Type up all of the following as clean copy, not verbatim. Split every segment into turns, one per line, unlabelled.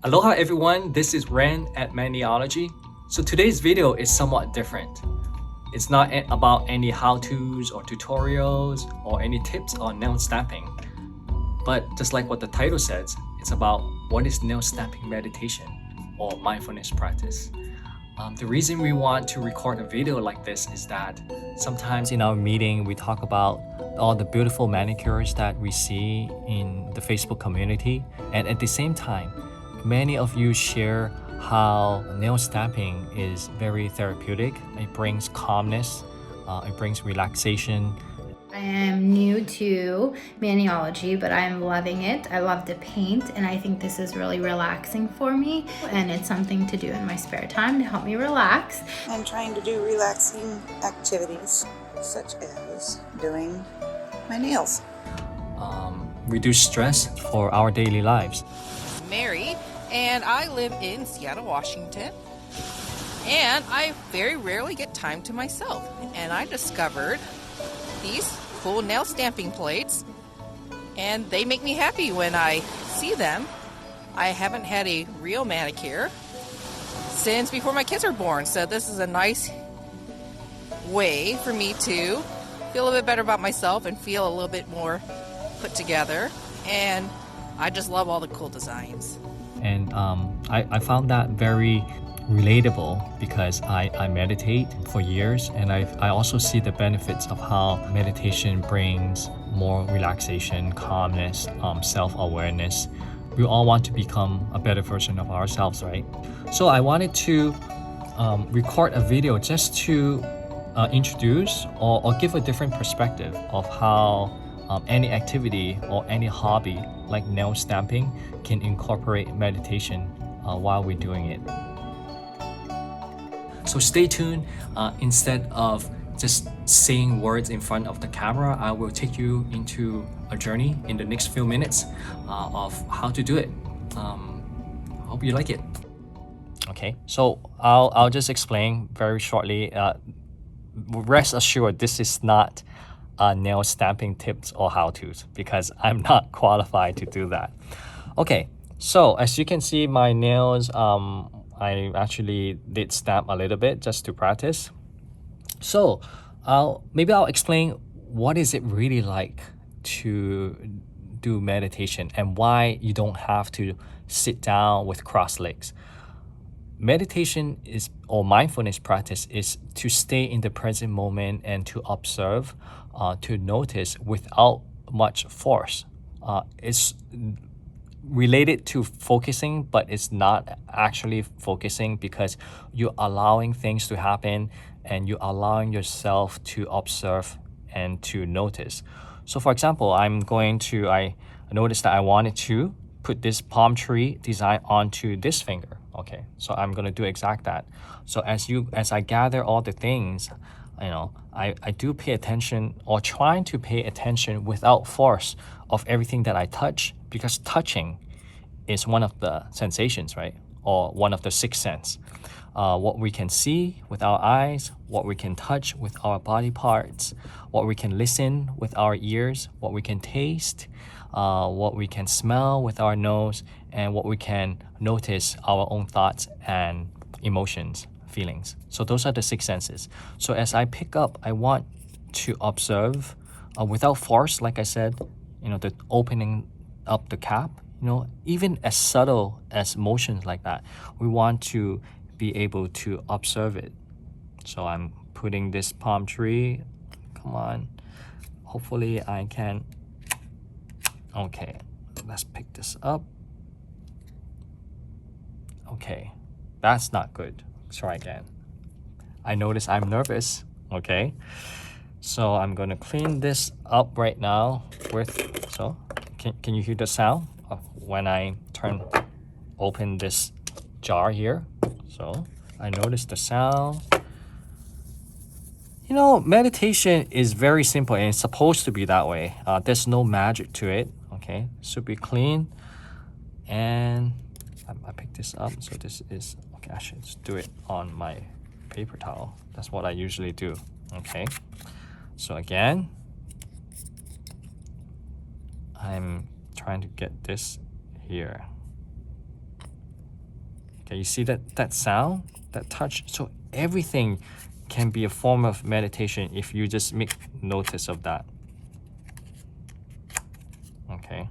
Aloha everyone, this is Ren at Maniology. So today's video is somewhat different. It's not about any how-tos or tutorials or any tips on nail stamping. But just like what the title says, it's about what is nail stamping meditation or mindfulness practice. The reason we want to record a video like this is that sometimes in our meeting we talk about all the beautiful manicures that we see in the Facebook community, and at the same time many of you share how nail stamping is very therapeutic. It brings calmness, it brings relaxation.
I am new to Maniology, but I'm loving it. I love to paint, and I think this is really relaxing for me, and it's something to do in my spare time to help me relax.
I'm trying to do relaxing activities, such as doing my nails.
Reduce stress for our daily lives.
Mary, and I live in Seattle, Washington, and I very rarely get time to myself. And I discovered these cool nail stamping plates, and they make me happy when I see them. I haven't had a real manicure since before my kids were born, so this is a nice way for me to feel a little bit better about myself and feel a little bit more put together. And I just love all the cool designs.
And I found that very relatable because I meditate for years, and I also see the benefits of how meditation brings more relaxation, calmness, self-awareness. We all want to become a better version of ourselves, right? So I wanted to record a video just to introduce or give a different perspective of how any activity or any hobby like nail stamping can incorporate meditation while we're doing it. So stay tuned. Instead of just saying words in front of the camera, I will take you into a journey in the next few minutes of how to do it. Hope you like it. Okay, so I'll just explain very shortly. Rest assured, this is not nail stamping tips or how-tos because I'm not qualified to do that. Okay, so as you can see, my nails, I actually did stamp a little bit just to practice. So maybe I'll explain what is it really like to do meditation and why you don't have to sit down with crossed legs. Meditation is, or mindfulness practice, is to stay in the present moment and to observe, to notice without much force. It's related to focusing, but it's not actually focusing because you're allowing things to happen and you're allowing yourself to observe and to notice. So for example, I noticed that I wanted to put this palm tree design onto this finger. Okay, so I'm gonna do exact that. So as I gather all the things, I do pay attention, or trying to pay attention without force of everything that I touch, because touching is one of the sensations, right? Or one of the sixth sense. What we can see with our eyes, what we can touch with our body parts, what we can listen with our ears, what we can taste, what we can smell with our nose, and what we can notice our own thoughts and emotions, feelings. So those are the six senses. So as I pick up, I want to observe without force, like I said, the opening up the cap, even as subtle as motions like that, we want to be able to observe it. So I'm putting this palm tree, come on, hopefully I can. Okay, let's pick this up. Okay, that's not good. Try again. I notice I'm nervous. Okay, so I'm gonna clean this up right now so can you hear the sound of when I open this jar here? So I notice the sound. Meditation is very simple, and it's supposed to be that way. There's no magic to it. Okay, should be clean. And I picked this up, so this is okay. I should just do it on my paper towel. That's what I usually do. Okay, so again, I'm trying to get this here. Okay, you see that sound, that touch? So everything can be a form of meditation if you just make notice of that. Okay.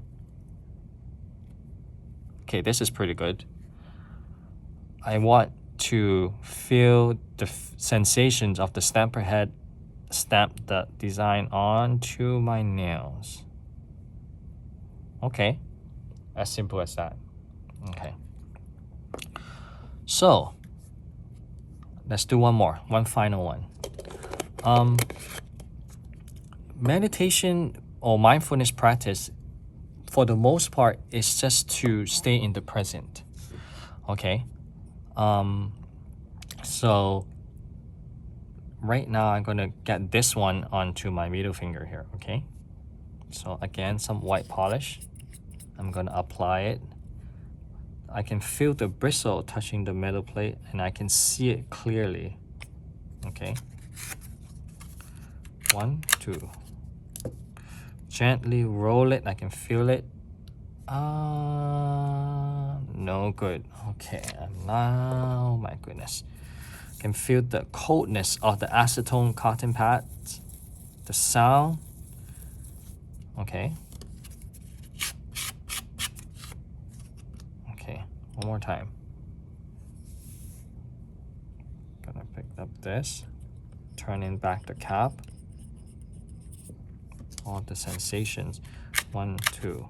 Okay, this is pretty good. I want to feel the sensations of the stamper head stamp the design onto my nails. Okay, as simple as that. Okay. So, let's do one final one. Meditation or mindfulness practice, for the most part, is just to stay in the present. Okay. So right now I'm gonna get this one onto my middle finger here. Okay. So again, some white polish. I'm gonna apply it. I can feel the bristle touching the metal plate and I can see it clearly. Okay. 1, 2. Gently roll it. I can feel it. No good. Okay, now, my goodness. I can feel the coldness of the acetone cotton pads. The sound. Okay. Okay, one more time. Gonna pick up this. Turning back the cap. All the sensations. 1, 2.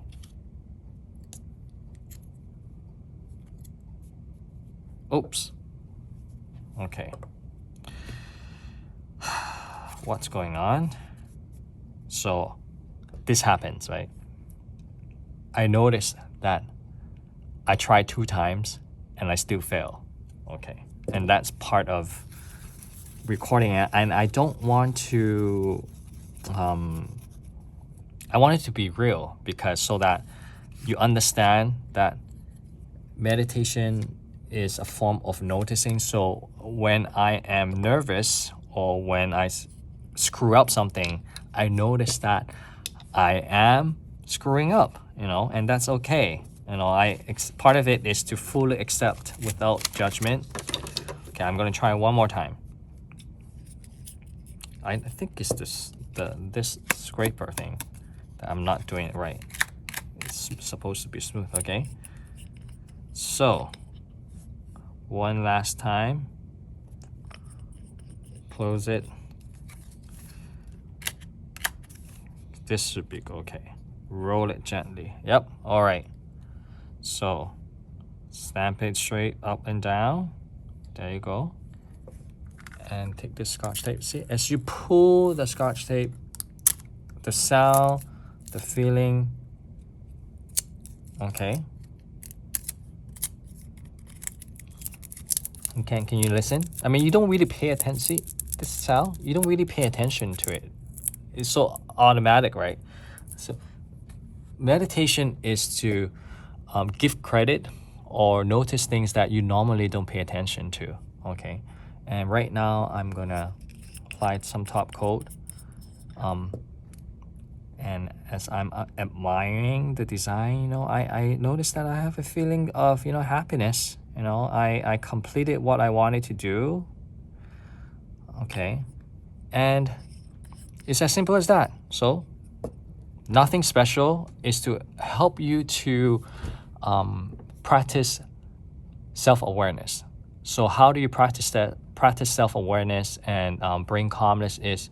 Oops. Okay. What's going on? So this happens, right? I noticed that I tried 2 times and I still fail. Okay. And that's part of recording it. And I don't want to I want it to be real, because so that you understand that meditation is a form of noticing. So when I am nervous or when I screw up something, I notice that I am screwing up, and that's okay. Part of it is to fully accept without judgment. Okay, I'm gonna try one more time. I think it's this scraper thing that I'm not doing it right. It's supposed to be smooth. Okay, so one last time. Close it. This should be okay. Roll it gently. Yep, all right. So stamp it straight up and down. There you go. And take this Scotch tape. See, as you pull the Scotch tape, the sound, the feeling. Okay. Can you listen? I mean, you don't really pay attention. See this sound? You don't really pay attention to it. It's so automatic, right? So meditation is to give credit or notice things that you normally don't pay attention to. Okay. And right now I'm gonna apply some top coat. And as I'm admiring the design, I noticed that I have a feeling of, happiness. I completed what I wanted to do. Okay. And it's as simple as that. So nothing special, is to help you to practice self-awareness. So how do you practice that? Practice self-awareness and bring calmness is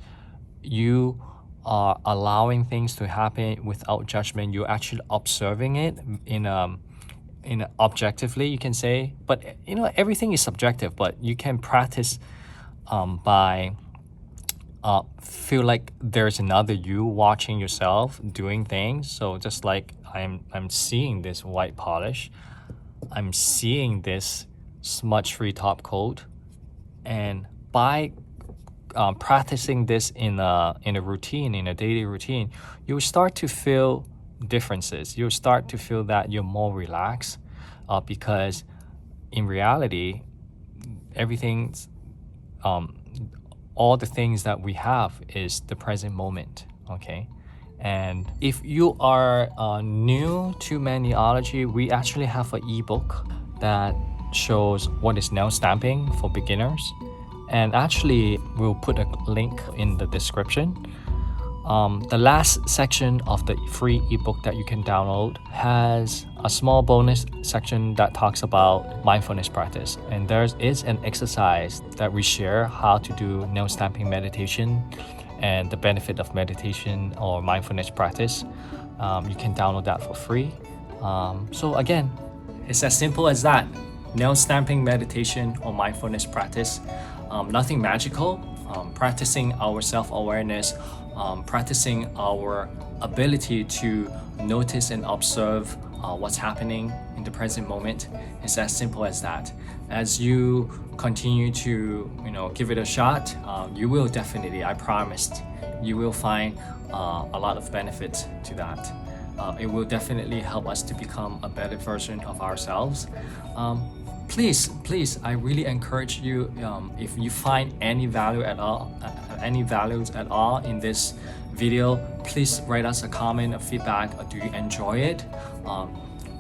you are allowing things to happen without judgment. You're actually observing it in objectively, you can say. But everything is subjective. But you can practice by feel like there's another you watching yourself doing things. So just like I'm seeing this white polish, I'm seeing this smudge-free top coat, and by practicing this in a routine, in a daily routine, you start to feel differences. You start to feel that you're more relaxed, because in reality, everything's all the things that we have is the present moment. Okay. And if you are new to Maniology, we actually have an ebook that shows what is nail stamping for beginners. And actually, we'll put a link in the description. The last section of the free ebook that you can download has a small bonus section that talks about mindfulness practice. And there is an exercise that we share how to do nail stamping meditation and the benefit of meditation or mindfulness practice. You can download that for free. So again, it's as simple as that. Nail stamping meditation or mindfulness practice. Nothing magical. Practicing our self-awareness, practicing our ability to notice and observe what's happening in the present moment. It's as simple as that. As you continue to give it a shot, you will definitely, I promised, you will find a lot of benefits to that. It will definitely help us to become a better version of ourselves. Please, I really encourage you, if you find any value at all, any values at all in this video, please write us a comment, a feedback. Do you enjoy it?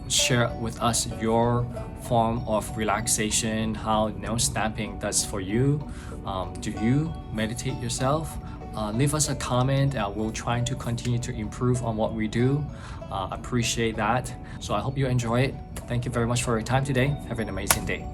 Share with us your form of relaxation, how nail stamping does for you. Do you meditate yourself? Leave us a comment. We'll try to continue to improve on what we do. Appreciate that. So I hope you enjoy it. Thank you very much for your time today. Have an amazing day.